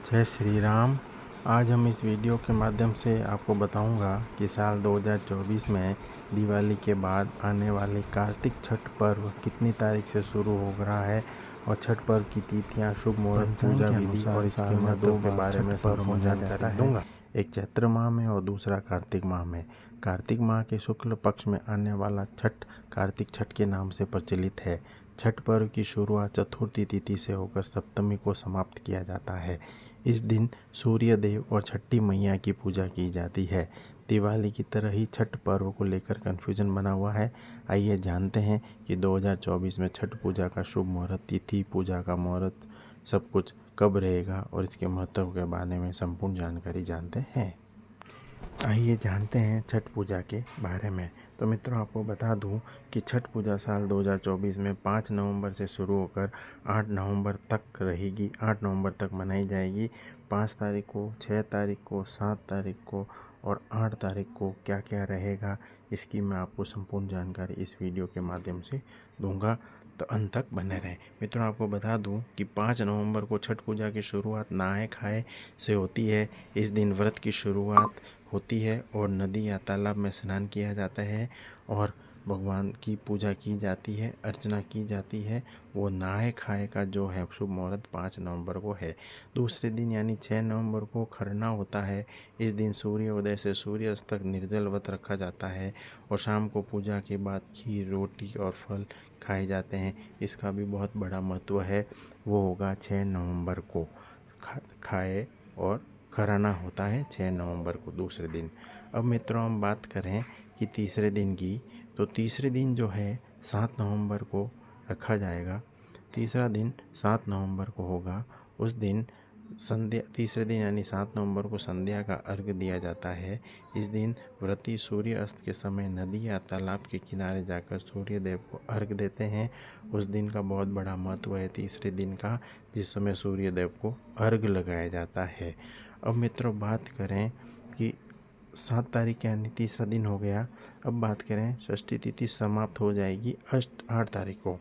जय श्री राम। आज हम इस वीडियो के माध्यम से आपको बताऊंगा कि साल 2024 में दिवाली के बाद आने वाले कार्तिक छठ पर्व कितनी तारीख से शुरू हो रहा है और छठ पर्व की तिथियां, शुभ मुहूर्त, पूजा विधि और इसके महत्व के बारे में संपूर्ण जानकारी दूंगा। एक चैत्र माह में और दूसरा कार्तिक माह में। कार्तिक माह के शुक्ल पक्ष में आने वाला छठ कार्तिक छठ के नाम से प्रचलित है। छठ पर्व की शुरुआत चतुर्थी तिथि से होकर सप्तमी को समाप्त किया जाता है। इस दिन सूर्य देव और छठी मैया की पूजा की जाती है। दिवाली की तरह ही छठ पर्व को लेकर कन्फ्यूजन बना हुआ है। आइए जानते हैं कि 2024 में छठ पूजा का शुभ मुहूर्त, तिथि, पूजा का मुहूर्त, सब कुछ कब रहेगा और इसके महत्व के बारे में संपूर्ण जानकारी जानते हैं। आइए जानते हैं छठ पूजा के बारे में। तो मित्रों, आपको बता दूं कि छठ पूजा साल 2024 में 5 नवंबर से शुरू होकर 8 नवंबर तक रहेगी। 8 नवंबर तक मनाई जाएगी। 5 तारीख को, 6 तारीख को, 7 तारीख को और 8 तारीख को क्या क्या रहेगा, इसकी मैं आपको संपूर्ण जानकारी इस वीडियो के माध्यम से दूंगा, तो अंत तक बने रहें। मित्रों, आपको बता दूं कि 5 नवंबर को छठ पूजा की शुरुआत नहाए खाए से होती है। इस दिन व्रत की शुरुआत होती है और नदी या तालाब में स्नान किया जाता है और भगवान की पूजा की जाती है, अर्चना की जाती है। वो नहाए खाए का जो है शुभ मुहूर्त 5 नवंबर को है। दूसरे दिन यानी 6 नवंबर को खरना होता है। इस दिन सूर्योदय से सूर्यास्त तक निर्जल व्रत रखा जाता है और शाम को पूजा के बाद खीर, रोटी और फल खाए जाते हैं। इसका भी बहुत बड़ा महत्व है। वो होगा 6 नवंबर को खाए और खरना होता है 6 नवंबर को दूसरे दिन। अब मित्रों, हम बात करें कि तीसरे दिन की, तो तीसरे दिन जो है 7 नवंबर को रखा जाएगा। तीसरा दिन 7 नवंबर को होगा। उस दिन संध्या, तीसरे दिन यानी 7 नवंबर को संध्या का अर्घ दिया जाता है। इस दिन व्रती सूर्य अस्त के समय नदी या तालाब के किनारे जाकर सूर्य देव को अर्घ देते हैं। उस दिन का बहुत बड़ा महत्व है तीसरे दिन का, जिस समय सूर्य देव को अर्घ लगाया जाता है। अब मित्रों, बात करें कि 7 तारीख यानी तीसरा दिन हो गया। अब बात करें षष्ठी तिथि समाप्त हो जाएगी 8 तारीख को।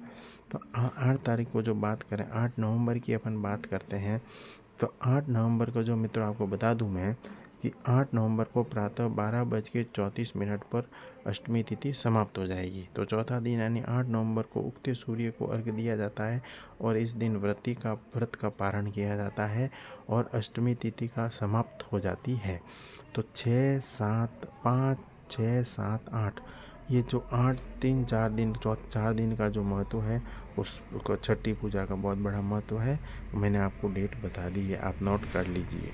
तो 8 तारीख को जो बात करें, 8 नवंबर की अपन बात करते हैं। तो 8 नवंबर को जो मित्रों आपको बता दूं मैं कि 8 नवंबर को प्रातः 12:34 पर अष्टमी तिथि समाप्त हो जाएगी। तो चौथा दिन यानी 8 नवंबर को उगते सूर्य को अर्घ्य दिया जाता है और इस दिन व्रत का पारण किया जाता है और अष्टमी तिथि का समाप्त हो जाती है। तो 6, 7, 5, 6, 7, 8, ये जो 8, 3, 4 दिन का जो महत्व है, उसको छठी पूजा का बहुत बड़ा महत्व है। मैंने आपको डेट बता दी है, आप नोट कर लीजिए।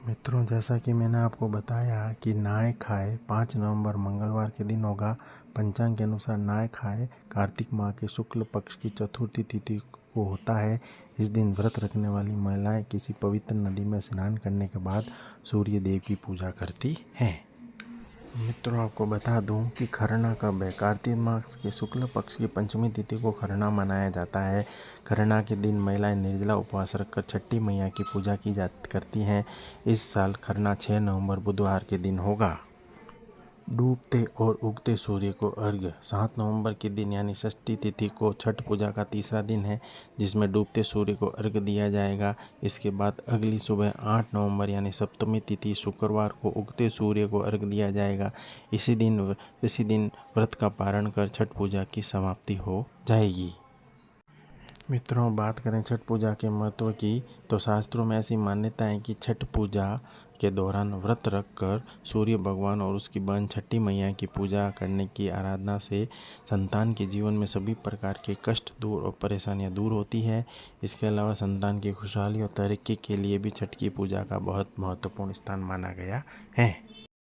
मित्रों, जैसा कि मैंने आपको बताया कि नहाए खाए 5 नवंबर मंगलवार के दिन होगा। पंचांग के अनुसार नहाए खाए कार्तिक माह के शुक्ल पक्ष की चतुर्थी तिथि को होता है। इस दिन व्रत रखने वाली महिलाएं किसी पवित्र नदी में स्नान करने के बाद सूर्य देव की पूजा करती हैं। मित्रों, आपको बता दूं कि खरना कब है। कार्तिक मास के शुक्ल पक्ष की पंचमी तिथि को खरना मनाया जाता है। खरना के दिन महिलाएं निर्जला उपवास रखकर छठी मैया की पूजा करती हैं। इस साल खरना 6 नवंबर बुधवार के दिन होगा। डूबते और उगते सूर्य को अर्घ्य 7 नवंबर के दिन यानी षष्ठी तिथि को छठ पूजा का तीसरा दिन है, जिसमें डूबते सूर्य को अर्घ्य दिया जाएगा। इसके बाद अगली सुबह 8 नवंबर यानी सप्तमी तिथि शुक्रवार को उगते सूर्य को अर्घ्य दिया जाएगा। इसी दिन व्रत का पारण कर छठ पूजा की समाप्ति हो जाएगी। मित्रों, बात करें छठ पूजा के महत्व की, तो शास्त्रों में ऐसी मान्यता है कि छठ पूजा के दौरान व्रत रखकर सूर्य भगवान और उसकी बहन छठी मैया की पूजा करने की आराधना से संतान के जीवन में सभी प्रकार के कष्ट दूर और परेशानियां दूर होती है। इसके अलावा संतान की खुशहाली और तरक्की के लिए भी छठ की पूजा का बहुत महत्वपूर्ण स्थान माना गया है।